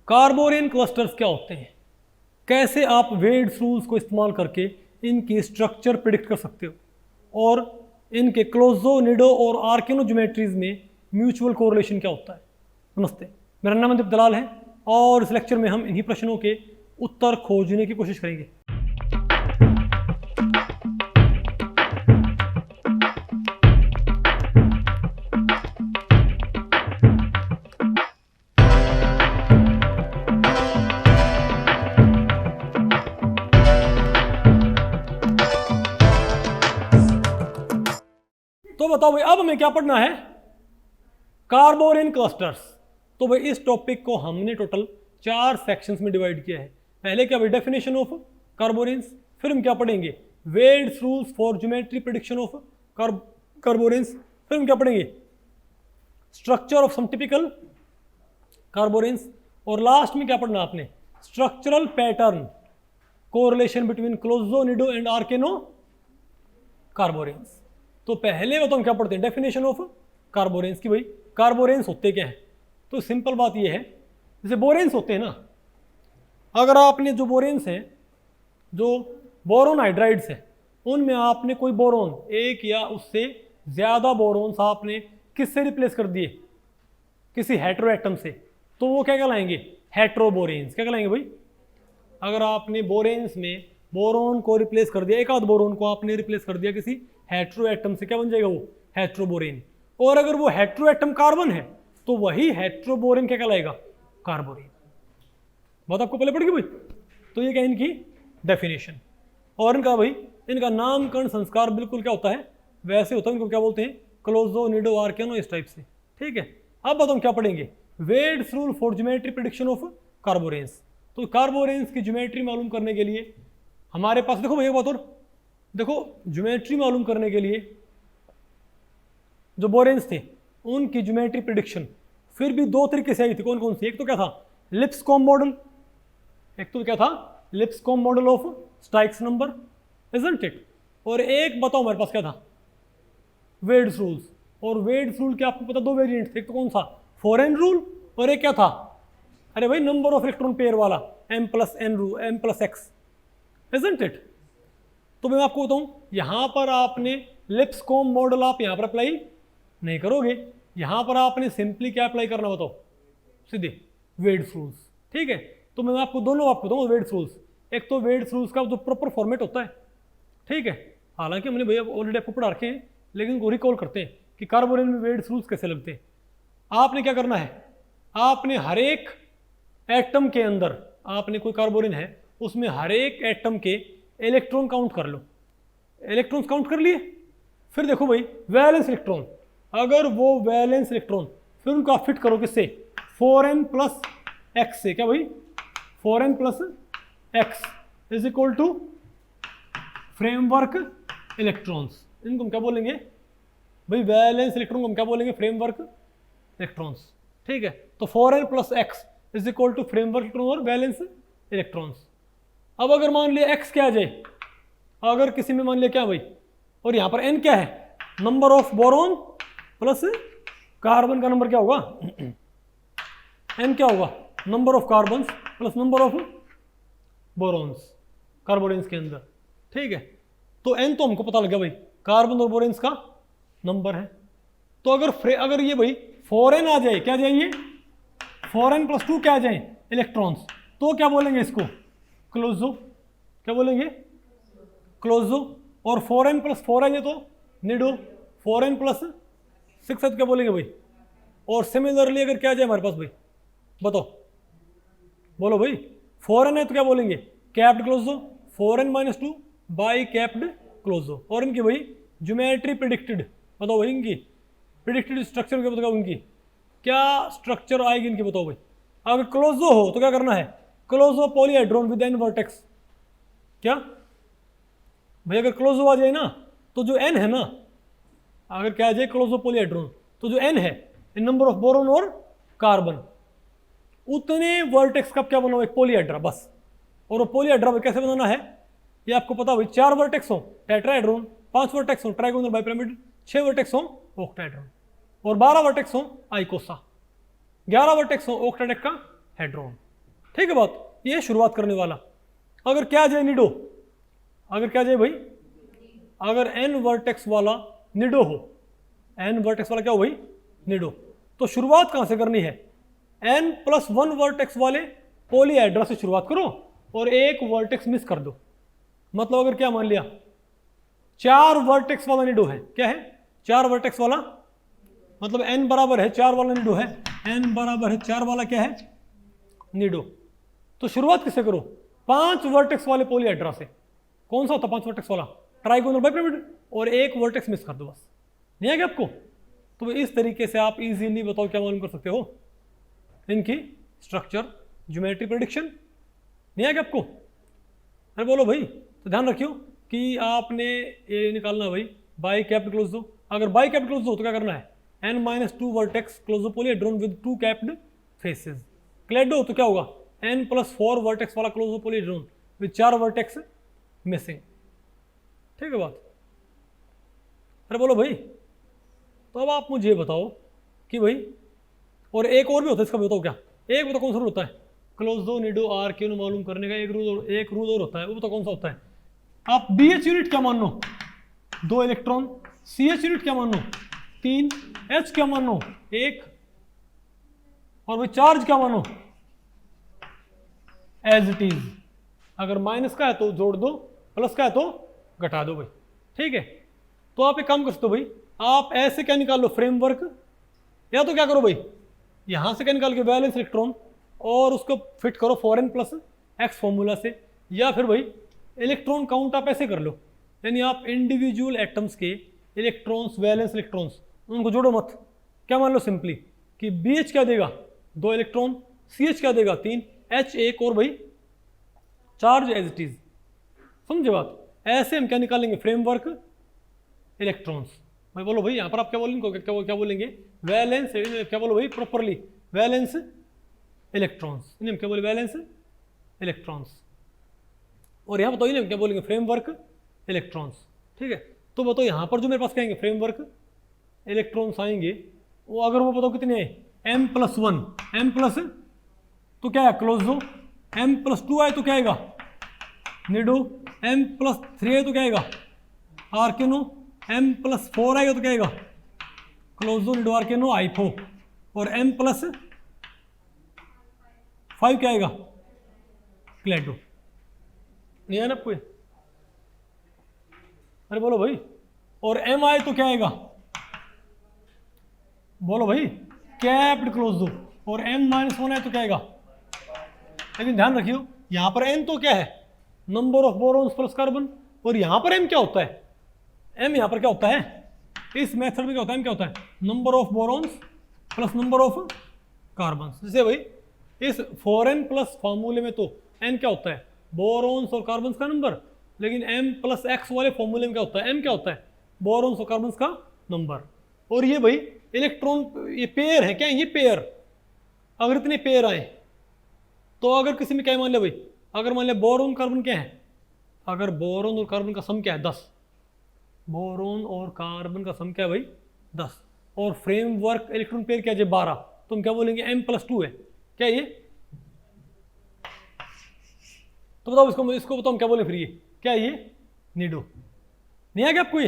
कार्बोरेन clusters क्या होते हैं, कैसे आप वेड्स रूल्स को इस्तेमाल करके इनकी स्ट्रक्चर प्रिडिक्ट कर सकते हो और इनके क्लोजो, निडो और आर्केनो ज्योमेट्रीज में म्यूचुअल कोरिलेशन क्या होता है। नमस्ते, मेरा नाम मनदीप दलाल है और इस लेक्चर में हम इन्हीं प्रश्नों के उत्तर खोजने की कोशिश करेंगे। तो बताओ भाई, अब हमें क्या पढ़ना है, कार्बोरेन क्लस्टर्स। तो भाई इस टॉपिक को हमने टोटल 4 सेक्शंस में डिवाइड किया है। पहले क्या भाई, डेफिनेशन ऑफ कार्बोरेन्स, फिर हम क्या पढ़ेंगे, Wade's rules for geometry prediction of carboranes, फिर हम क्या पढ़ेंगे, structure of some typical carboranes, और लास्ट में क्या पढ़ना आपने, structural pattern correlation between closo, nido and arachno carboranes. तो पहले वो तो हम क्या पढ़ते हैं, डेफिनेशन ऑफ कार्बोरेन्स की। भाई कार्बोरेन्स होते क्या हैं, तो सिंपल बात ये है, जैसे बोरेन्स होते हैं ना, अगर आपने जो बोरेन्स हैं, जो बोरोन हाइड्राइड्स हैं, उनमें आपने कोई बोरोन, एक या उससे ज़्यादा बोरोन्स आपने किससे रिप्लेस कर दिए, किसी हेट्रो एटम से, तो वो क्या कहलाएंगे, हेट्रोबोरेन्स। क्या कहलाएंगे भाई, अगर आपने बोरेन्स में बोरोन को रिप्लेस कर दिया, एक आध बोरोन को आपने रिप्लेस कर दिया किसी हेट्रो एटम से, क्या बन जाएगा वो, हेट्रोबोरेन। और अगर वो हेट्रो एटम कार्बन है तो वही हेट्रोबोरेन क्या कहलाएगा, कार्बोरेन। बात आपको पहले पड़ गई भाई। तो ये क्या इनकी डेफिनेशन, और इनका भाई इनका नामकरण संस्कार बिल्कुल क्या होता है, वैसे होता है। इनको क्या बोलते हैं, क्लोजो, निडो, आर्केनो, इस टाइप से। ठीक है, अब बताओ हम क्या पढ़ेंगे, Wade's rule for geometry prediction of carboranes. तो कार्बोरेन्स की ज्योमेट्री मालूम करने के लिए हमारे पास, देखो भैया बात, और देखो ज्योमेट्री मालूम करने के लिए जो बोरेन्स थे उनकी ज्योमेट्री प्रेडिक्शन फिर भी 2 तरीके से आई थी। कौन कौन सी, एक तो क्या था, लिप्सकॉम मॉडल, एक तो क्या था, Lipscomb model of styx number, isn't it. और एक बताओ हमारे पास क्या था, वेड्स रूल्स। और वेड्स रूल के आपको पता 2 वेरिएंट थे, एक तो कौन सा, फॉरेन रूल, और एक क्या था, अरे भाई नंबर ऑफ इलेक्ट्रॉन पेयर वाला, m+n rule, m+x, isn't it. तो मैं आपको बताऊं, यहां पर आपने लिप्सकॉम मॉडल आप यहां पर अप्लाई नहीं करोगे, यहां पर आपने सिंपली क्या अप्लाई करना, बताओ, सीधे वेड्स रूल्स। ठीक है, तो मैं आपको दोनों आपको दूंगा वेड्स रूल्स। एक तो वेड्स रूल्स का जो प्रॉपर फॉर्मेट होता है, ठीक है, हालांकि हमने भैया ऑलरेडी आपको पढ़ा रखे हैं, लेकिन उनको रिकॉल करते हैं कि कार्बोरेन में वेड्स रूल्स कैसे लगते हैं। आपने क्या करना है, आपने हर एक एटम के अंदर, आपने कोई कार्बोरेन है उसमें हर एक एटम के इलेक्ट्रॉन काउंट कर लो, इलेक्ट्रॉन्स काउंट कर लिए, फिर देखो भाई वैलेंस इलेक्ट्रॉन, अगर वो वैलेंस इलेक्ट्रॉन, फिर उनको आप फिट करो किससे, 4n+x से। क्या भाई, 4n+x is equal to framework electrons. इनको हम क्या बोलेंगे भाई, वैलेंस इलेक्ट्रॉन को हम क्या बोलेंगे, फ्रेमवर्क इलेक्ट्रॉन्स। ठीक है, तो 4n+x is equal to framework electron और वैलेंस इलेक्ट्रॉन्स। अब अगर मान लिया x क्या आ जाए, अगर किसी में मान लिया क्या भाई, और यहां पर n क्या है, number of boron plus carbon का नंबर क्या होगा, n क्या होगा, number of carbon plus number of borons carboranes के अंदर। ठीक है, तो n तो हमको पता लग गया भाई, कार्बन और बोरेन्स का नंबर है। तो अगर ये भाई 4n आ जाए, क्या जाएंगे, 4n+2 क्या आ जाए, इलेक्ट्रॉन्स, तो क्या बोलेंगे इसको, क्लोजो। क्या बोलेंगे, क्लोजो। और 4n+4 आएंगे तो निडो, 4n+6 है तो क्या बोलेंगे भाई। और सिमिलरली अगर क्या जाए हमारे पास भाई, बताओ, बोलो भाई, 4n है तो क्या बोलेंगे, कैप्ड क्लोजो, 4n-2 बाई कैप्ड क्लोजो। और इनकी भाई ज्योमेट्री प्रिडिक्टेड, बताओ भाई इनकी प्रिडिक्टेड स्ट्रक्चर क्या बताओ, इनकी क्या स्ट्रक्चर आएगी इनकी, बताओ भाई। अगर क्लोजो हो तो क्या करना है, क्लोजो पॉलीहेड्रॉन विद n वर्टेक्स। क्या भाई, अगर क्लोजो आ जाए ना, तो जो n है ना, अगर क्या आ जाए क्लोजो पॉलीहेड्रॉन, तो जो n है, नंबर ऑफ बोरोन और कार्बन, उतने वर्टेक्स का क्या बनाओ, एक पॉलीहेड्रा बस। और वो पॉलीहेड्रा कैसे बनाना है, ये आपको पता भाई, 4 वर्टेक्स हो टेट्राहेड्रॉन, 5 वर्टेक्स हो ट्राइगोनल बाइपिरामिड, 6 वर्टेक्स हो ऑक्टाहेड्रॉन, और 12 वर्टेक्स हो आइकोसा, 11 वर्टेक्स हो ऑक्टाडेका हेड्रॉन। ठीक है बात, ये शुरुआत करने वाला। अगर क्या जाए निडो, अगर क्या जाए भाई, अगर n वर्टेक्स वाला निडो हो, n वर्टेक्स वाला क्या हो भाई, निडो, तो शुरुआत कहां से करनी है, n+1 वर्टेक्स वाले पॉलीहेड्रा से शुरुआत करो और एक वर्टेक्स मिस कर दो। मतलब अगर क्या मान लिया 4 वर्टेक्स वाला निडो है, क्या है 4 वर्टेक्स वाला, मतलब n बराबर है 4 वाला निडो है, n बराबर है 4 वाला क्या है निडो। तो शुरुआत किससे करो, 5 वर्टेक्स वाले पॉलीहेड्रा से। कौन सा होता है 5 वर्टेक्स वाला, ट्राइगोनल बाइपिरामिड, और एक वर्टेक्स मिस कर दो बस। नहीं है क्या आपको? तो इस तरीके से आप इजीली बताओ क्या मालूम कर सकते हो, इनकी स्ट्रक्चर, ज्योमेट्री, प्रेडिक्शन। नहीं है क्या आपको? अरे बोलो भाई। तो ध्यान रखियो कि आपने ये निकालना भाई बाई कैप्ड क्लोज दो। अगर बाई कैप्ड क्लोज दो तो क्या करना है, n-2 vertex closo polyhedron with 2 capped faces. Klado तो क्या होगा, n+4 वर्टेक्स वाला closo polyhedron with 4 vertex missing. ठीक है बात? अरे बोलो भाई। तो अब आप मुझे बताओ कि भाई, और एक और भी होता है इसका, बताओ क्या, एक बताओ कौन सा रूल होता है, क्लोजो निडो आर के मालूम करने का एक रूल और होता है, वो बताओ कौन सा होता है। आप BH यूनिट क्या मान लो, 2 इलेक्ट्रॉन, CH यूनिट क्या मान लो 3, H क्या मान लो 1, और भाई चार्ज क्या मानो एज इट इज। अगर माइनस का है तो जोड़ दो, प्लस का है तो घटा दो भाई। ठीक है, तो आप एक काम कर सकते हो भाई, आप ऐसे क्या निकाल लो फ्रेमवर्क, या तो क्या करो भाई, यहां से क्या निकाल के वैलेंस इलेक्ट्रॉन और उसको फिट करो 4n+x फॉर्मूला से, या फिर भाई इलेक्ट्रॉन काउंट आप ऐसे कर लो, यानी आप इंडिविजुअल एटम्स के इलेक्ट्रॉन्स, वैलेंस इलेक्ट्रॉन्स, उनको जोड़ो मत। क्या मान लो सिंपली कि BH क्या देगा 2 इलेक्ट्रॉन, CH क्या देगा 3, H 1, और भाई चार्ज एज इट इज। समझे बात? ऐसे हम क्या निकालेंगे फ्रेमवर्क इलेक्ट्रॉन्स। भाई बोलो भाई, यहाँ पर आप क्या बोलेंगे, क्या बोलेंगे वैलेंस, क्या बोलो भाई प्रॉपरली, वैलेंस इलेक्ट्रॉन्स, हम क्या बोले वैलेंस इलेक्ट्रॉन्स। और यहाँ बताओ ना क्या बोलेंगे फ्रेमवर्क इलेक्ट्रॉन्स। ठीक है, तो बताओ यहाँ पर जो मेरे पास कहेंगे फ्रेमवर्क इलेक्ट्रॉन्स आएंगे, वो अगर वो बताओ कितने हैं, m+1, m+ तो क्या है क्लोजो, m+2 आए तो क्या आएगा निडो, m+3 आए तो क्या आएगा आर्केनो, m+4 आएगा तो क्या आएगा क्लोजो निडो आर्केनो आइफो, और m+5 क्या आएगा क्लेडो। नहीं है ना कोई? अरे बोलो भाई। और m आए तो क्या आएगा, बोलो भाई कैप्ड क्लोजो, और m-1 आए तो क्या आएगा। लेकिन ध्यान रखियो यहां पर n तो क्या है, number of borons plus carbon, और यहां पर m क्या होता है, m यहां पर क्या होता है, इस मेथड में क्या होता है, m क्या होता है number of borons plus number of carbon. जैसे भाई इस 4n+ फॉर्मूले में तो n क्या होता है बोरॉन्स और कार्बन का नंबर, लेकिन m+x वाले फॉर्मूले में क्या होता है, m क्या होता है बोरॉन्स और कार्बन का नंबर। और ये भाई इलेक्ट्रॉन, ये पेयर है क्या, ये पेयर, अगर इतने पेयर आए तो अगर किसी में क्या मान लिया भाई, अगर मान लिया बोरॉन कार्बन क्या है, अगर बोरॉन और कार्बन का सम क्या है 10, बोरॉन और कार्बन का सम क्या है भाई 10, और फ्रेमवर्क इलेक्ट्रॉन पेयर क्या है 12, तो हम क्या बोलेंगे m+2 है क्या ये। तो बताओ इसको बताओ हम क्या बोले फिर, ये क्या है ये निडो। नहीं आ गया आपको ये?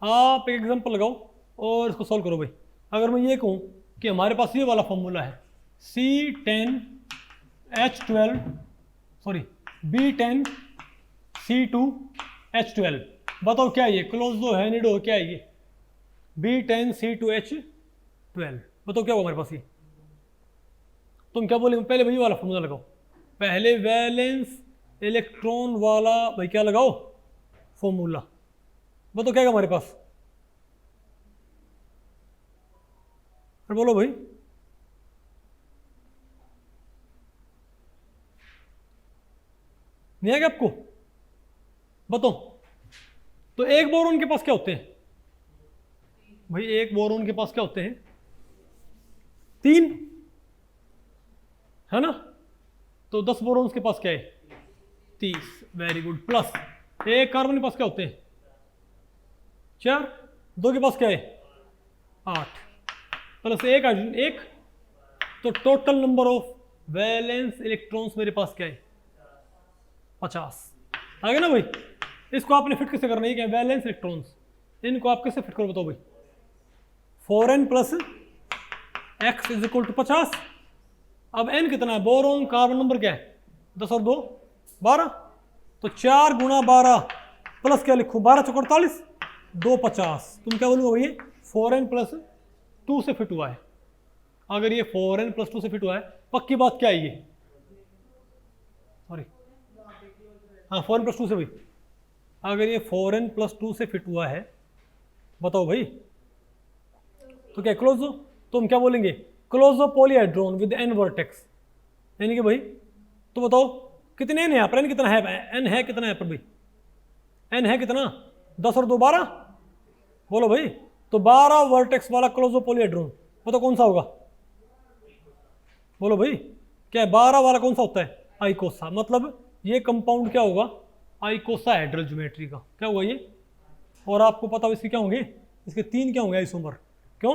आप एक एग्जांपल लगाओ और इसको सॉल्व करो भाई। अगर मैं ये कहूँ कि हमारे पास ये वाला फॉर्मूला है C10H12, सॉरी B10C2H12, बताओ क्या ये क्लोजो है निडो क्या है ये B10C2H12, बताओ क्या होगा हमारे पास ये। तुम क्या बोलेंगे, पहले भाई वाला फॉर्मूला लगाओ, पहले वैलेंस इलेक्ट्रॉन वाला भाई क्या लगाओ फॉर्मूला, बताओ क्या है हमारे पास, और बोलो भाई। नहीं आएगा आपको? बताओ। तो एक बोरॉन के पास क्या होते हैं भाई, एक बोरॉन के पास क्या होते हैं 3, है ना, तो 10 बोरॉन्स के पास क्या है 30, वेरी गुड, प्लस एक कार्बन के पास क्या होते हैं 4, 2 के पास क्या है 8, प्लस एक हाइड्रोजन 1, तो total number of valence electrons मेरे पास क्या है 50। आ गया ना भाई। इसको आपने फिट कैसे करना है, क्या वैलेंस इलेक्ट्रॉन्स, इनको आप कैसे फिट करो बताओ भाई। 4n plus x is equal to 50। अब n कितना है, बोरॉन कार्बन नंबर क्या है 10 और 2 12, तो 4 गुणा 12 प्लस क्या लिखूं 12 चौक 48 2 50। तुम क्या बोलोगे भैया 4n प्लस 2 से फिट हुआ है। अगर ये 4n प्लस 2 से फिट हुआ है, पक्की बात क्या है ये, सॉरी हाँ 4n प्लस 2 से भाई, अगर ये 4n प्लस 2 से फिट हुआ है बताओ भाई, तो क्या क्लोजो, तो हम क्या बोलेंगे क्लोजो पॉलीहेड्रोन विद n वर्टेक्स, यानी कि भाई तो बताओ कितने n है यहाँ पर, n कितना है, n है कितना है पर भाई, n है कितना 10 और 2 12, बोलो भाई, तो 12 वर्टेक्स वाला क्लोजो पॉलीहेड्रोन बताओ कौन सा होगा, बोलो भाई क्या है 12 वाला कौन सा होता है आइकोसा, मतलब ये कंपाउंड क्या होगा आइकोसा हेड्रल ज्योमेट्री का, क्या हुआ ये। और आपको पता हो इसके क्या होंगे, इसके 3 क्या होंगे आइसोमर, क्यों,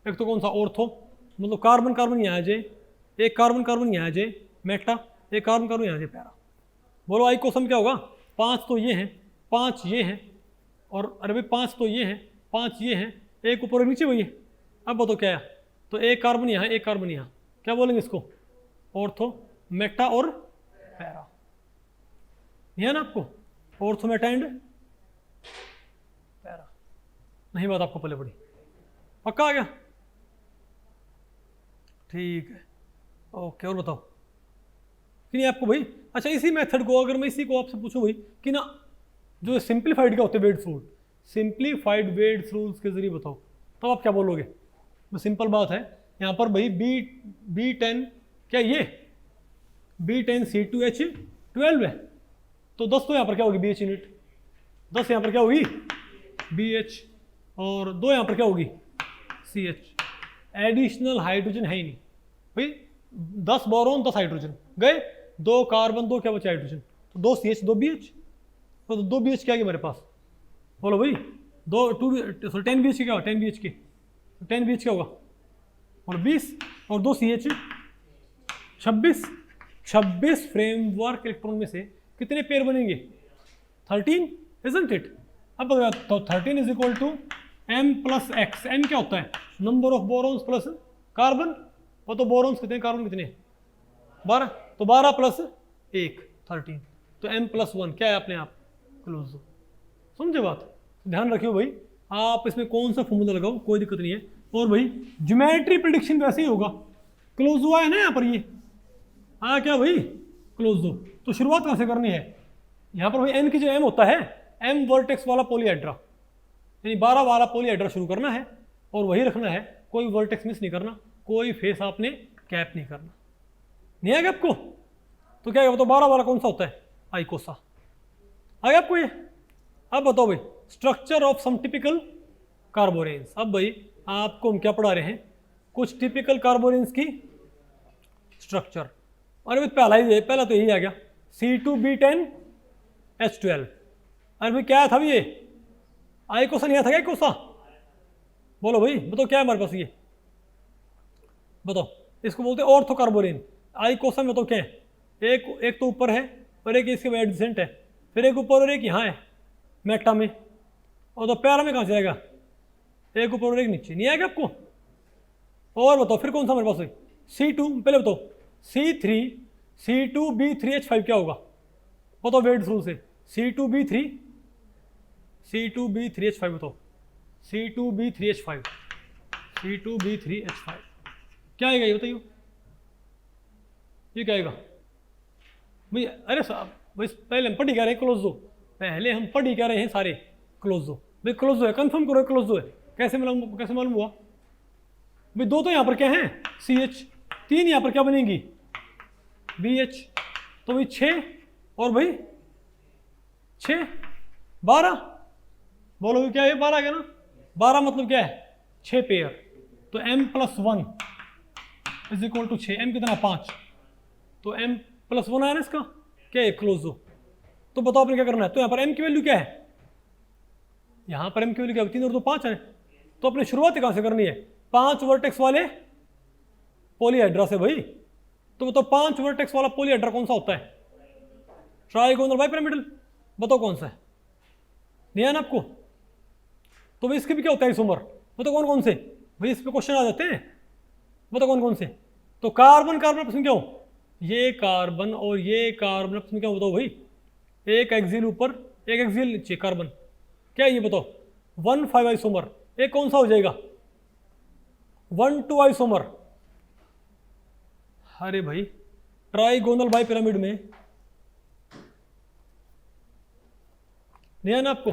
एक तो कौन सा ऑर्थो, मतलब कार्बन कार्बन यहाँ आ जाए, एक कार्बन कार्बन यहाँ आ जाए मेटा, एक कार्बन कार्बन यहाँ आ जाए पैरा, बोलो आइकोसम क्या होगा 5 तो ये हैं 5 ये हैं, और अरे भाई 5 तो ये हैं 5 ये हैं, एक ऊपर और नीचे वही है। अब बताओ क्या है, तो एक कार्बन यहाँ एक कार्बन यहाँ, क्या बोलेंगे इसको ऑर्थो मेटा और पैरा, है ना आपको ऑर्थो मेटा एंड पैरा, नहीं बात आपको पहले पड़ी, पक्का आ गया, ठीक है ओके। और बताओ कि नहीं आपको भाई, अच्छा इसी मेथड को अगर मैं इसी को आपसे पूछूं भाई कि ना जो सिंप्लीफाइड क्या होते हैं weds rule, simplified weds rules के जरिए बताओ, तो आप क्या बोलोगे, तो सिंपल बात है यहाँ पर भाई B10 क्या ये B10C2H12 है, तो 10 तो यहाँ पर क्या होगी BH यूनिट, 10 यहाँ पर क्या होगी BH, और 2 यहाँ पर क्या होगी CH, एडिशनल हाइड्रोजन है ही नहीं भाई, 10 बोरॉन 10 हाइड्रोजन गए, 2 कार्बन 2 क्या बचा हाइड्रोजन, तो 2 CH 2 BH, तो 2 BH क्या है मेरे पास, बोलो भाई 10 BH क्या होगा 10 BH के 10 BH क्या होगा और 20 और 2 CH 26 फ्रेमवर्क इलेक्ट्रॉन में से कितने पेयर बनेंगे 13, इजंट इट। अब तो 13 is equal to m plus x, m क्या होता है number of borons plus carbon, वो तो बोरॉन्स कितने कार्बन कितने 12, तो 12 प्लस 1 13, तो m प्लस 1 क्या है अपने आप क्लोज, समझे बात, ध्यान रखियो भाई, आप इसमें कौन सा फॉर्मूला लगाओ कोई दिक्कत नहीं है। और भाई ज्योमेट्री प्रेडिक्शन वैसे ही होगा, क्लोज हुआ है ना यहाँ पर ये हाँ क्या भाई क्लोज दो, तो शुरुआत कहाँ से करनी है, यहाँ पर भाई n की जो m होता है m वर्टेक्स वाला पॉलीहेड्रा, यानी 12 वाला पॉलीहेड्रा शुरू करना है और वही रखना है, कोई वर्टेक्स मिस नहीं करना, कोई फेस आपने कैप नहीं करना, नहीं आएगा आपको, तो क्या बताओ 12 वाला कौन सा होता है आइकोसा, आ गया आपको ये। अब बताओ भाई स्ट्रक्चर ऑफ सम टिपिकल कार्बोरेंस, अब भाई आपको हम क्या पढ़ा रहे हैं कुछ टिपिकल कार्बोरेंस की स्ट्रक्चर, अरे भाई पहला तो यही आ गया C2B10H12, अरे भाई क्या था भाई ये आइकोसा नहीं था क्या आइकोसा, बोलो भाई बताओ क्या है हमारे पास ये, बताओ इसको बोलते हैं ऑर्थो कार्बोरेन, आइकोसा में बताओ क्या है, एक तो ऊपर है और एक इसके एडजेसेंट है, फिर एक ऊपर और एक यहाँ है मेटा में, और तो पैरा में कहाँ से आएगा एक ऊपर और एक नीचे, नहीं आएगा आपको। और बताओ फिर कौन सा हमारे पास है C2, पहले बताओ C2B3H5 क्या होगा बताओ वेड्स रूल से, C2B3H5 बताओ, C2B3H5 क्या आएगा ये बताइए, ये क्या आएगा भाई, अरे साहब भाई पहले हम पढ़ी क्या रहे हैं क्लोजो, पहले हम पढ़ी क्या रहे हैं सारे क्लोजो, भाई क्लोजो है कंफर्म करो क्लोजो है, कैसे मालूम हुआ भाई, 2 तो यहाँ पर क्या है CH, 3 यहाँ पर क्या बनेंगी BH, तो भाई 6 और भाई 6 12, बोलो भाई क्या है 12 क्या ना, 12 मतलब क्या है 6 पेयर, तो m plus 1 is equal to 6, m कितना 5, तो m प्लस 1 आया ना इसका क्या है क्लोजो, तो बताओ आपने क्या करना है, तो यहाँ पर m की वैल्यू क्या है, यहाँ पर m की वैल्यू क्या है 3 और 2 5 है, तो अपनी शुरुआत कहाँ से करनी है 5 वर्टेक्स वाले पॉलीहेड्रा से भाई, तो बताओ 5 वर्टेक्स वाला पॉलीहेड्रा कौन सा होता है? Trigonal bipyramidal. बताओ कौन सा है? नहीं है ना आपको? तो भाई इसके भी क्या होता है आइसोमर? बताओ कौन कौन से? भाई इस पे क्वेश्चन आ जाते हैं, बताओ कौन कौन से? तो कार्बन कार्बन आपस में क्या हो? ये कार्बन और ये कार्बन आपस में क्या बताओ भाई? एक एक्सियल ऊपर एक एक्सियल नीचे कार्बन, क्या है ये बताओ? 1,5 आइसोमर। एक कौन सा हो जाएगा? 1,2 आइसोमर। अरे भाई ट्राइगोनल बाइपिरामिड में नहीं है ना आपको?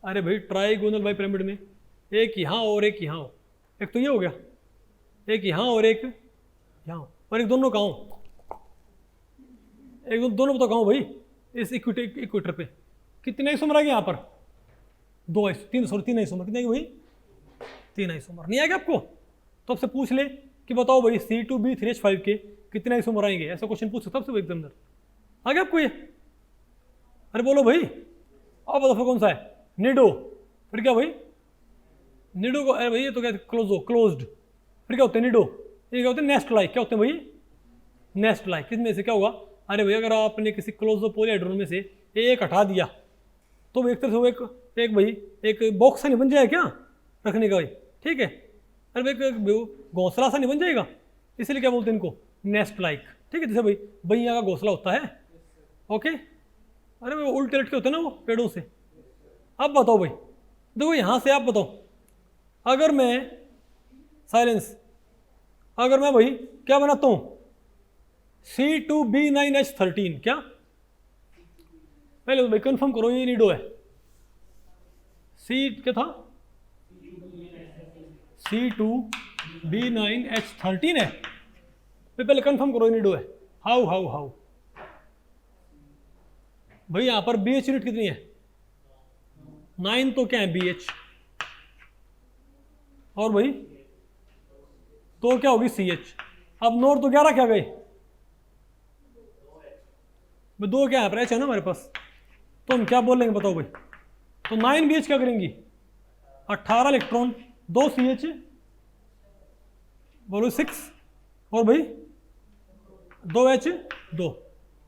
अरे भाई ट्राइगोनल बाइपिरामिड में एक यहाँ और एक यहाँ हो, एक तो ये हो गया, एक यहाँ और एक यहाँ हो, और एक दोनों कहाँ हो? एक दोनों बताओ कहाँ हो भाई? इस इक्वेटर पे कितने आइसोमर आ गए यहाँ पर? 3 आइसोमर। कितने भाई? 3 आइसोमर। नहीं आएगा आपको? तो आपसे पूछ ले कि बताओ भाई C2B3H5 के कितने आइसोमर आएंगे, ऐसा क्वेश्चन पूछ सकता है एग्जामिनर। आ गया आपको ये? अरे बोलो भाई, अब बताओ फिर कौन सा है? निडो। फिर क्या भाई? निडो को, अरे भाई ये तो क्या क्लोज्ड। फिर क्या होते हैं निडो? ये क्या होते हैं? Nest like. क्या होते हैं भाई? Nest like. किसमें से क्या होगा? अरे भाई अगर आपने किसी क्लोज पॉलीहेड्रॉन में से एक हटा दिया तो एक तरह से वो एक भाई एक बॉक्स सा नहीं बन जाएगा क्या रखने का भाई? ठीक है, अरे भाई घोंसला सा नहीं बन जाएगा, इसलिए क्या बोलते हैं इनको? Nest like. ठीक है, जैसे भाई भैया का घोंसला होता है। ओके, अरे भाई उल्टे लटके होते हैं ना वो पेड़ों से। अब बताओ भाई, देखो यहाँ से आप बताओ, अगर मैं साइलेंस, अगर मैं भाई क्या बनाता हूँ? C2B9H13। क्या? पहले भाई कंफर्म करो ये निडो है। क्या था? C2B9H13 है। पहले कंफर्म करो ये निडो है। हाउ भाई यहां पर BH यूनिट कितनी है? 9 तो क्या है BH, और भाई तो क्या होगी CH। अब नॉर्थ तो 11 क्या गए? 2 क्या है पर H है ना हमारे पास, तो हम क्या बोलेंगे बताओ भाई? तो 9 BH क्या करेंगी? 18 इलेक्ट्रॉन, 2 CH, बोलो 6, और भाई 2 H 2,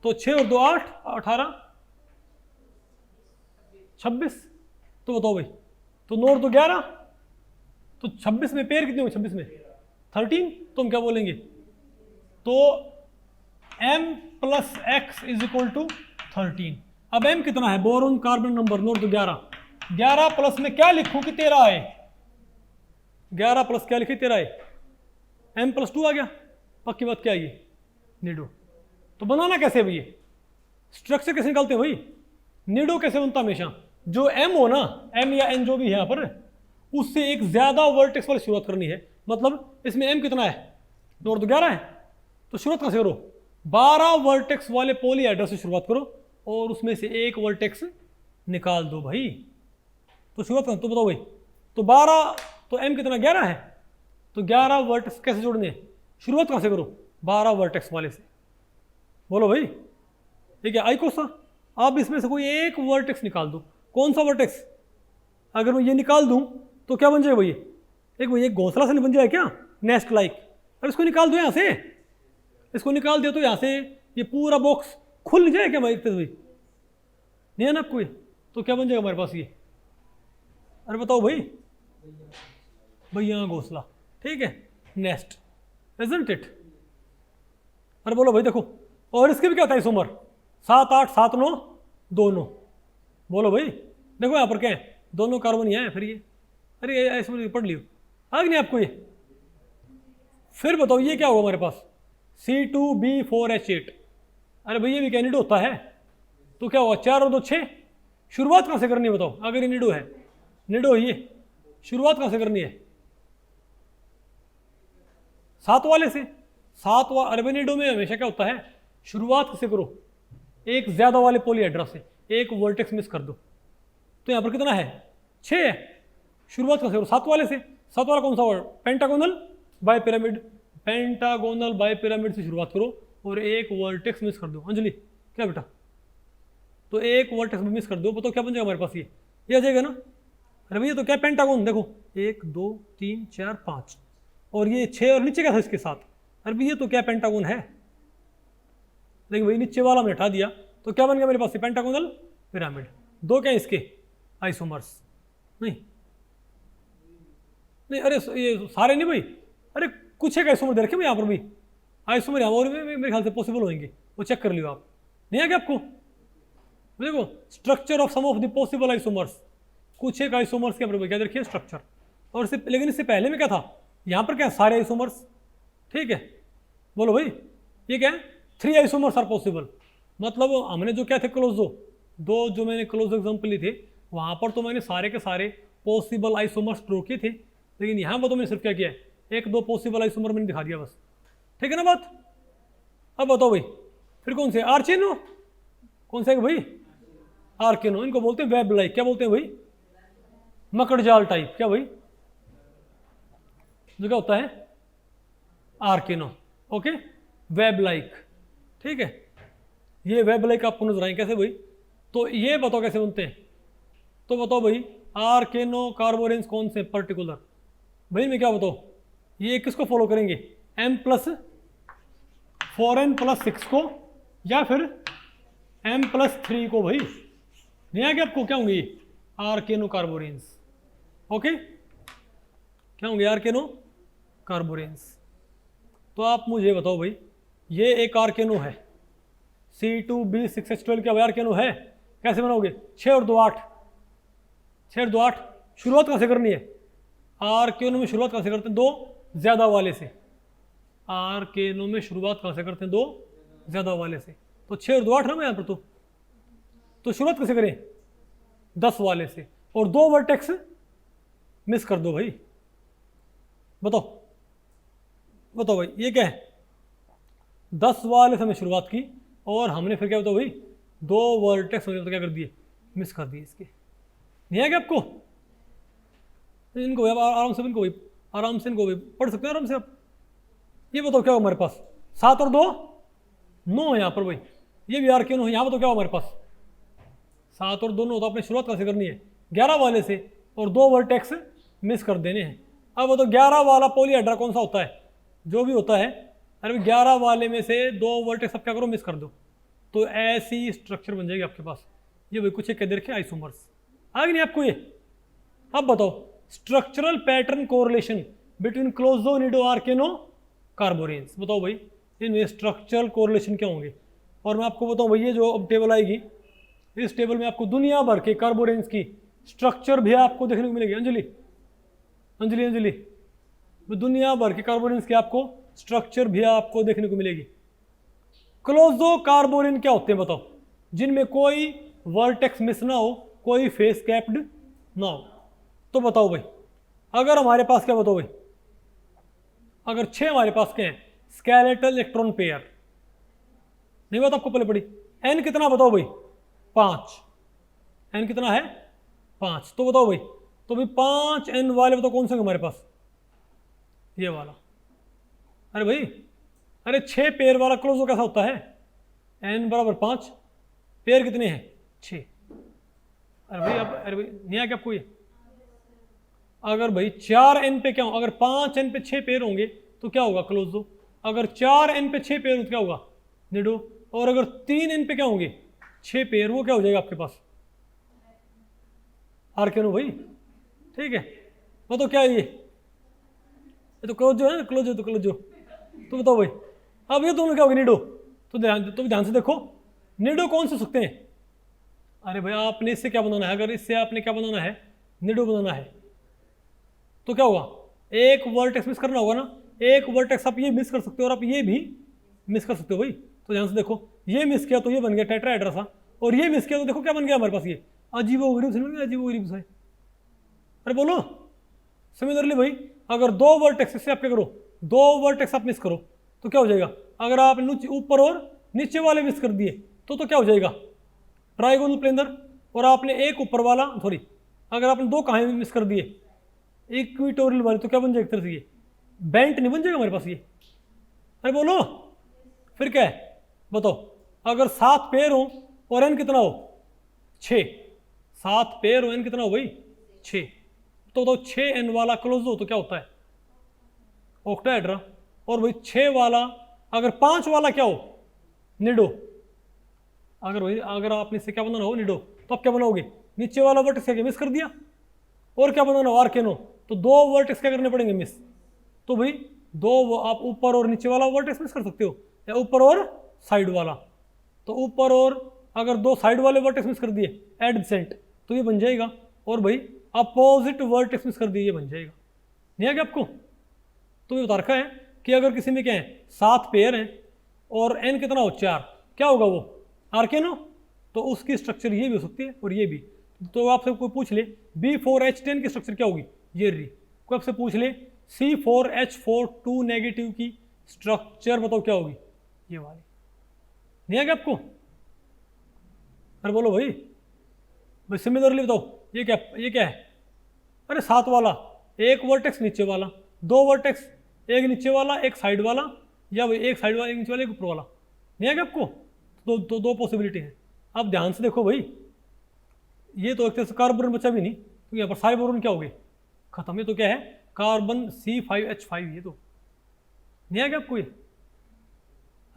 तो 6 और 2 8, 18 26। तो बताओ भाई, तो नॉर्थ तो 11, तो 26 में पेयर कितने होंगे? 26 में 13, तो हम क्या बोलेंगे? तो M+X = 13। अब M कितना है? बोरोन कार्बन नंबर नॉर्थ तो 11 प्लस में क्या लिखूं कि 13 आए? 11 प्लस क्या लिखे? 13 आए। M+2 आ गया। पक्की बात क्या है ये? निडो। तो बनाना कैसे भाई? ये स्ट्रक्चर कैसे निकालते हैं भाई? निडो कैसे बनता? हमेशा जो M हो ना, M या N जो भी है यहाँ पर, उससे एक ज्यादा वर्टेक्स वाली शुरुआत करनी है। मतलब इसमें M कितना है? नॉर्थ तो 11 है, तो शुरुआत कहाँ से करो? 12 वर्टेक्स वाले पॉलीहेड्रा से शुरुआत करो और उसमें से एक वर्टेक्स निकाल दो भाई। तो शुरुआत करो, तो बताओ भाई, तो 12, तो M कितना? 11 है, तो 11 वर्टेक्स कैसे जोड़ने? शुरुआत कहाँ से करो? 12 वर्टेक्स वाले से। बोलो भाई, ठीक है आई कोसा। अब इसमें से कोई एक वर्टेक्स निकाल दो। कौन सा वर्टेक्स? अगर मैं ये निकाल दूं तो क्या बन जाएगा भाई? एक घोंसला से नहीं बन जाएगा क्या? Nest like. अब इसको निकाल दो यहाँ से, इसको निकाल दिया तो यहाँ से ये पूरा बॉक्स खुल नहीं जाएगा क्या भाई? नहीं है ना कोई? तो क्या बन जाएगा हमारे पास ये? अरे बताओ भाई, यहाँ घोंसला। ठीक है, नेस्ट, इजंट इट? अरे बोलो भाई देखो, और इसके भी क्या था आइसोमर? 7 8 7 9 2 9। बोलो भाई, देखो यहाँ पर क्या है? दोनों कार्बन यहाँ है। फिर ये, अरे आइसोमर पढ़ लियो, आ गया नहीं आपको ये? फिर बताओ ये क्या होगा हमारे पास? C2B4H8। अरे भाई ये भी क्या निडो होता है? तो क्या होगा? 4 और 2 6। शुरुआत कहाँ से करनी है बताओ? अगर ये निडो है, निडो ये शुरुआत कहाँ से करनी है? 7 वाले से। 7 अरे भाई निडो में हमेशा क्या होता है? शुरुआत कैसे करो? एक ज्यादा वाले पॉलीहेड्रा से एक वर्टेक्स मिस कर दो। तो यहाँ पर कितना है? 6 है। शुरुआत कैसे करो? 7 वाले से। 7 वाला कौन सा वर्ड? पेंटागोनल बाइपिरामिड। पेंटागोनल बाइपिरामिड से शुरुआत करो और एक वर्टेक्स मिस कर दो। अंजलि क्या बेटा? तो एक वर्टेक्स मिस कर दो, बताओ क्या बन जाएगा हमारे पास? ये आ जाएगा ना? अरे भैया तो क्या पेंटागोन? देखो 1 2 3 4 5, और ये 6 और नीचे क्या था इसके साथ? अरे भैया तो क्या पेंटागोन है, देखिए भाई नीचे वाला हमने हटा दिया तो क्या बन गया मेरे पास ये पेंटागोनल पिरामिड। दो क्या इसके आइसोमर्स, नहीं नहीं अरे ये सारे नहीं भाई, अरे कुछ एक आइसोमर दे रखे यहाँ पर भी, आइसोमर यहाँ और मेरे ख्याल से पॉसिबल होंगे, वो चेक कर लियो आप, नहीं आ गया आपको। देखो structure of some of the possible isomers, कुछ एक आइसोमर्स के ऊपर क्या देखिए स्ट्रक्चर, और इससे लेकिन इससे पहले में क्या था, यहाँ पर क्या सारे आइसोमर्स, ठीक है बोलो भाई ये क्या है 3 आइसोमर्स आर पॉसिबल, मतलब हमने जो क्या थे क्लोजो, दो जो मैंने क्लोजो एग्जाम्पल ली थे वहाँ पर तो मैंने सारे के सारे पॉसिबल आइसोमर्स ड्रॉ किए थे, लेकिन यहाँ पर तो मैंने सिर्फ क्या किया है, एक दो पॉसिबल आइसोमर मैंने दिखा दिया बस, ठीक है ना बात। अब बताओ भाई फिर कौन से आर्चेनो, कौन सा है भाई आर्केनो, इनको बोलते हैं वेब लाइक, क्या बोलते हैं भाई मकड़जाल टाइप, क्या भाई जो क्या होता है आर्केनो, ओके वेब लाइक, ठीक है ये वेब लाइक आपको नजर आए कैसे भाई, तो ये बताओ कैसे बनते हैं, तो बताओ भाई आर्केनो कार्बोरेंस कौन से पर्टिकुलर, भाई मैं क्या बताओ ये किसको फॉलो करेंगे M+4n+6 को या फिर M+3 को, भाई नहीं आ गया आपको, क्या होंगे ये आर्केनो कार्बोरेंस, ओके क्या होंगे आर्केनो कार्बोरेंस। तो आप मुझे बताओ भाई ये एक आर्केनो है C2B6H12 क्या आर्केनो है, कैसे बनाओगे 6 और 2 8, 6 और 2 8, शुरुआत कैसे करनी है, आर्केनो में शुरुआत कैसे करते हैं 2 ज्यादा वाले से, आर्केनो में शुरुआत कैसे करते हैं 2 ज्यादा वाले से, तो 6 और 2 8 ना यहाँ पर, तो शुरुआत कैसे करें 10 वाले से, और 2 वर्टेक्स मिस कर दो भाई, बताओ बताओ भाई ये क्या है 10 वाले से हमने शुरुआत की और हमने फिर क्या बताओ भाई 2 वर्टेक्स तो क्या कर दिए मिस कर दिए इसके, नहीं है क्या आपको, इनको आराम से इनको आराम से इनको पढ़ सकते हैं आराम से आप। ये बताओ क्या हो हमारे पास 7 और 2 9 है यहाँ पर भाई, ये भी आर्केनो है, यहाँ पर तो क्या हो हमारे पास 7 और 2 9, तो आपने शुरुआत कैसे करनी है 11 वाले से और 2 वर्टेक्स मिस कर देने हैं। अब वो तो 11 वाला पॉलीहेड्रा कौन सा होता है, जो भी होता है, अरे 11 वाले में से 2 वर्टेक्स अब क्या करो मिस कर दो, तो ऐसी स्ट्रक्चर बन जाएगी आपके पास, ये भाई कुछ एक कह दे रखे आइसोमर्स, आ गई नहीं आपको ये। अब बताओ स्ट्रक्चरल पैटर्न कोरिलेशन बिटवीन क्लोजोनिडो आर्केनो कार्बोरेंस, बताओ भाई इनमें स्ट्रक्चरल कोरिलेशन क्या होंगे, और मैं आपको बताऊं भाई ये जो अब टेबल आएगी इस टेबल में आपको दुनिया भर के कार्बोरेंस की स्ट्रक्चर भी आपको देखने को मिलेगी, अंजलि अंजलि अंजलि दुनिया भर के कार्बोरेंस की आपको स्ट्रक्चर भी आपको देखने को मिलेगी। क्लोजो कार्बोरेन क्या होते हैं बताओ, जिनमें कोई वर्टेक्स मिस ना हो, कोई फेस कैप्ड ना हो, तो बताओ भाई अगर हमारे पास क्या बताओ भाई, अगर 6 हमारे पास क्या है स्केलेटल इलेक्ट्रॉन पेयर, नहीं बात आपको पहले पड़ी, एन कितना बताओ भाई 5, एन कितना है 5, तो बताओ भाई तो भाई 5 एन वाले बताओ कौन से हमारे पास, ये वाला, अरे भाई अरे 6 पेयर वाला क्लोजो कैसा होता है एन बराबर 5, पेयर कितने हैं 6, अरे भाई अब अरे भाई नहीं आ क्या आपको ये, अगर भाई 4 एन पे क्या हो, अगर 5 एन पे 6 पेयर होंगे तो क्या होगा क्लोजो, अगर 4 एन पे 6 पेयर हो तो क्या होगा निडो, और अगर 3 एन पे क्या होंगे 6 पेयर, वो क्या हो जाएगा आपके पास आर्केनो भाई, ठीक है वो तो क्या है ये तो क्लोजो है ना, क्लोजो तो क्लोजो, तो बताओ भाई अब ये दोनों क्या होगा निडो, तो ध्यान से देखो निडो कौन से सकते हैं, अरे भाई आपने इससे क्या बनाना है, अगर इससे आपने क्या बनाना है निडो बनाना है तो क्या होगा एक वर्टेक्स मिस करना होगा ना, एक वर्टेक्स आप ये मिस कर सकते हो और आप ये भी मिस कर सकते हो भाई, तो ध्यान से देखो ये मिस किया तो ये बन गया टेट्राहेड्रा सा, और ये मिस किया तो देखो क्या बन गया हमारे पास ये अजीबोगरीब से, अजीबोगरीब सा, अरे बोलो सिमिलरली भाई अगर 2 वर्टेक्स से आप क्या करो 2 वर्टेक्स आप मिस करो तो क्या हो जाएगा, अगर आप ऊपर और नीचे वाले मिस कर दिए तो क्या हो जाएगा ट्राइगोनल प्लेनर, और आपने एक ऊपर वाला सॉरी अगर आपने 2 कहाँ मिस कर दिए इक्विटोरियल वाले तो क्या बन जाएगा एक तरह से ये बेंट नहीं बन जाएगा हमारे पास ये, अरे बोलो फिर क्या है बताओ, अगर 7 पेयर हो और एन कितना हो 6, 7 पेयर हो एन कितना हो भाई 6, तो बताओ 6 एन वाला क्लोजो तो क्या होता है ऑक्टाहेड्रा, और भाई 6 वाला, अगर 5 वाला क्या हो, निडो। अगर आपने इससे क्या बनाना हो, निडो, तो आप क्या बनाओगे, नीचे वाला वर्टेक्स क्या मिस कर दिया, और क्या बनाना हो, आर्केनो, तो 2 वर्टेक्स क्या करने पड़ेंगे, मिस। तो भाई 2 आप ऊपर और नीचे वाला वर्टेक्स मिस कर सकते हो, या ऊपर और साइड वाला। तो ऊपर और अगर 2 साइड वाले वर्टेक्स मिस कर दिए एडजेसेंट, तो ये बन जाएगा, और भाई अपोजिट वर्टेक्स मिस कर दिए, ये बन जाएगा। नहीं आ गया आपको। तो ये बता रखा है कि अगर किसी में क्या है, 7 पेयर हैं और n कितना हो, 4, क्या होगा वो, आर्केनो। तो उसकी स्ट्रक्चर ये भी हो सकती है और ये भी। तो आपसे कोई पूछ ले B4H10 की स्ट्रक्चर क्या होगी, ये रही। कोई आपसे पूछ ले C4H4 2 नेगेटिव की स्ट्रक्चर बताओ क्या होगी, ये वाली। नहीं आ गया आपको। अरे बोलो भाई, सिमिलरली बताओ, ये क्या है, अरे 7 वाला, एक वर्टेक्स नीचे वाला, 2 वर्टेक्स, एक नीचे वाला एक साइड वाला, या भाई एक साइड वाला एक नीचे वाला एक ऊपर वाला। नहीं आ गया आपको। दो पॉसिबिलिटी है। अब ध्यान से देखो भाई, ये तो एक तरह से कार्बन बचा भी नहीं, तो यहाँ पर सारे बोरोन क्या हो गए, खत्म। ये तो क्या है, कार्बन C5H5, ये तो। नहीं आ गया आपको ये।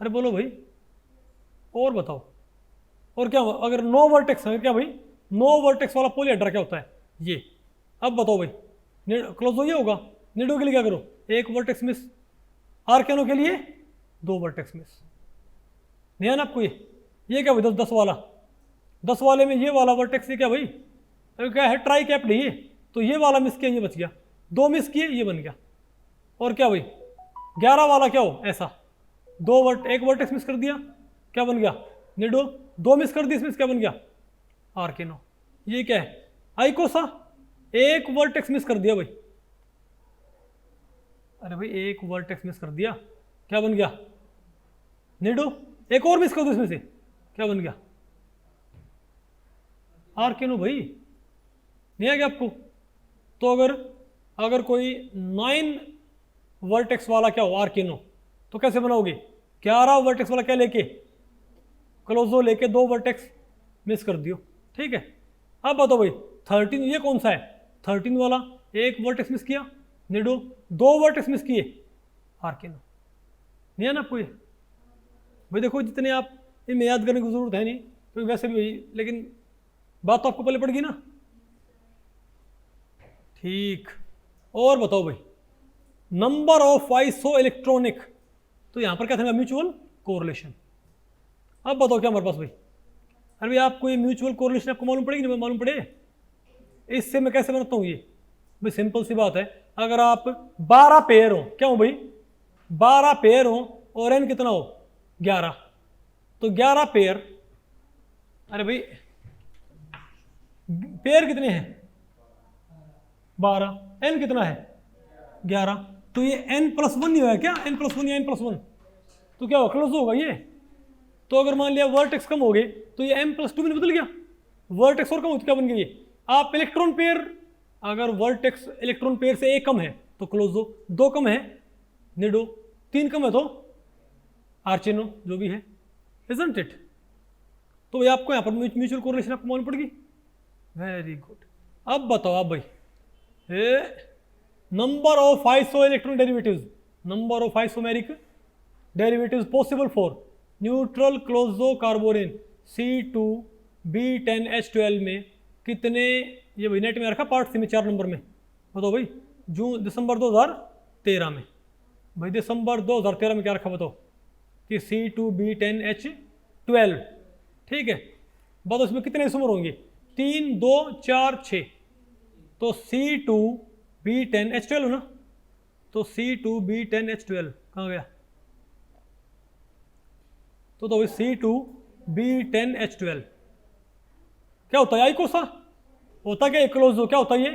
अरे बोलो भाई, और बताओ, और क्या अगर 9 वर्टेक्स है, क्या भाई 9 वर्टेक्स वाला पॉलीहेड्रा क्या होता है, ये। अब बताओ भाई, क्लोजो ये होगा। निडो के लिए क्या करो, एक वर्टेक्स मिस, आर्केनो के लिए 2 वर्टेक्स मिस। नहीं है ना आपको ये क्या भाई 10 वाला, 10 वाले में ये वाला वर्टेक्स, ये क्या भाई, क्या है, ट्राई कैप्ड ये, तो ये वाला मिस किया, ये बच गया, 2 मिस किए, ये बन गया। और क्या भाई 11 वाला क्या हो, ऐसा, 1 वर्टेक्स मिस कर दिया, क्या बन गया, निडो, 2 मिस कर दी, इसमें क्या बन गया, आर्केनो। ये क्या है, आइकोसा, 1 वर्टेक्स मिस कर दिया भाई, अरे भाई 1 वर्टेक्स मिस कर दिया, क्या बन गया, निडो, एक और मिस कर दो इसमें से, क्या बन गया, आर्केनो भाई। नहीं आ गया आपको। तो अगर कोई 9 वर्टेक्स वाला क्या हो, आर्केनो, तो कैसे बनाओगे, 11 वर्टेक्स वाला क्या लेके, क्लोजो लेके 2 वर्टेक्स मिस कर दियो, ठीक है। अब बताओ भाई 13 ये कौन सा है, 13 वाला 1 वर्टेक्स मिस किया, निडो, 2 वर्टेक्स मिस किए, आर्केनो। नहीं है ना आपको ये भाई। देखो जितने आप इनमें याद करने की जरूरत है नहीं, क्योंकि वैसे भी, लेकिन बात तो आपको पहले पड़ेगी ना, ठीक। और बताओ भाई, नंबर ऑफ आइसो इलेक्ट्रॉनिक, तो यहां पर क्या था, म्यूचुअल कोरिलेशन। अब बताओ क्या हमारे पास भाई, अरे भाई आपको ये म्यूचुअल कोरिलेशन आपको मालूम पड़ेगी, नहीं मालूम पड़े, इससे मैं कैसे बनाता हूँ ये भाई, सिंपल सी बात है। अगर आप 12 पेयर हो, क्या हो भाई 12 पेयर हो, और n कितना हो 11, तो 11 पेयर, अरे भाई पेयर कितने हैं 12, n कितना है 11, तो ये n+1 नहीं होगा क्या, n+1 या n+1, तो क्या होगा, क्लोज होगा ये। तो अगर मान लिया वर्टेक्स कम हो गए, तो ये m+2 में बदल गया, वर्टेक्स और कम हो तो क्या बन गया ये, आप इलेक्ट्रॉन पेयर, अगर वर्टेक्स इलेक्ट्रॉन पेयर से 1 कम है तो क्लोजो, 2 कम है निडो, 3 कम है तो आर्चेनो, जो भी है, इजंट इट। तो भाई आपको यहाँ पर म्यूचुअल कोरिलेशन आपको मालूम पड़ेगी, वेरी गुड। अब बताओ आप भाई, number of iso electron derivatives, number of isomeric derivatives possible for neutral closo carborane C2B10H12 में कितने, ये भाई नेट में रखा पार्ट सी में 4 नंबर में, बताओ भाई दिसंबर 2013 में, भाई दिसंबर 2013 में क्या रखा बताओ, कि C2B10H12, ठीक है। बताओ इसमें कितने आइसोमर होंगे, 3 2 4 6, तो C2B10H12 ना, तो C2B10H12 कहाँ गया, तो भाई C2B10H12 क्या होता है, आइकोसा होता क्या, क्लोजो क्या होता है, ये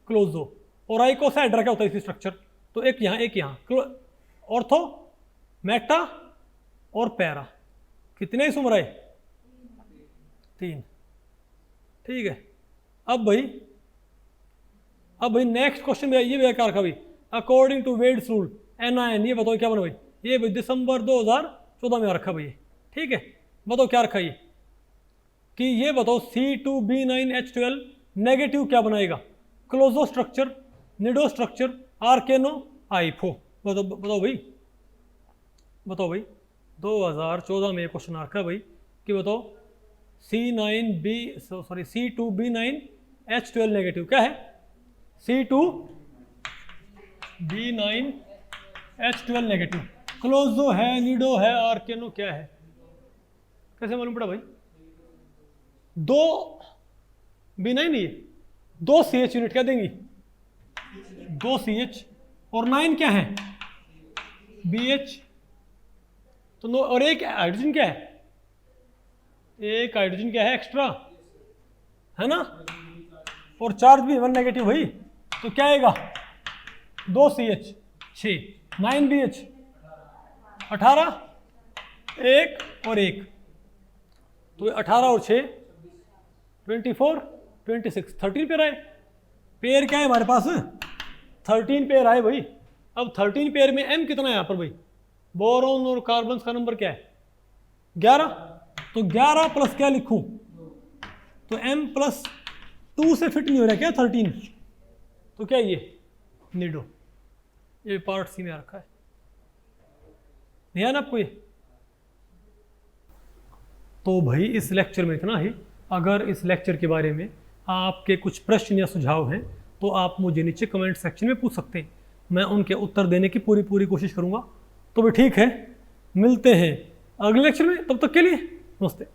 क्लोजो, और आइकोसाहेड्रा क्या होता है इसकी स्ट्रक्चर, तो एक यहाँ एक यहाँ, ऑर्थो मेटा और पैरा, कितने आइसोमर आए 3, ठीक है। अब भाई नेक्स्ट क्वेश्चन में ये क्या रखा भाई, according to Wade's rule NiN, ये बताओ क्या बना भाई, ये भाई दिसंबर 2014 में रखा भाई, ठीक है। बताओ क्या रखा ये, कि ये बताओ C2B9H12 नेगेटिव क्या बनाएगा, क्लोजो स्ट्रक्चर, निडो स्ट्रक्चर, आर्केनो, आइफो, बताओ भाई बताओ भाई 2014 में क्वेश्चन आ रखा है भाई कि बताओ C2B9H12 नेगेटिव क्या है? C2B9H12 नेगेटिव क्लोजो है, निडो है, आर्केनो क्या है? कैसे मालूम पड़ा भाई? 2 B9 नहीं है, 2 CH यूनिट क्या देंगी? 2 CH और 9 क्या है? BH। तो नो, और एक हाइड्रोजन क्या है? एक हाइड्रोजन क्या है एक्स्ट्रा, है ना? और चार्ज भी 1 नेगेटिव भाई, तो क्या आएगा? 2 CH 6, 9 BH 18, 1 और 1, तो 18 और 6 24, 26, 13 पेयर आए। पेयर क्या है हमारे पास? 13 पेयर आए भाई। अब 13 पेयर में M कितना है यहाँ पर भाई? बोरोन और कार्बन का नंबर क्या है? 11। तो 11 प्लस क्या लिखूं? तो M+2 से फिट नहीं हो रहा क्या 13? तो क्या ये निडो, ये पार्ट सी में आ रखा है, ध्यान आपको ये। तो भाई इस लेक्चर में इतना ही। अगर इस लेक्चर के बारे में आपके कुछ प्रश्न या सुझाव हैं तो आप मुझे नीचे कमेंट सेक्शन में पूछ सकते हैं, मैं उनके उत्तर देने की पूरी कोशिश करूंगा। तो भाई ठीक है, मिलते हैं अगले लेक्चर में, तब तक के लिए नमस्ते।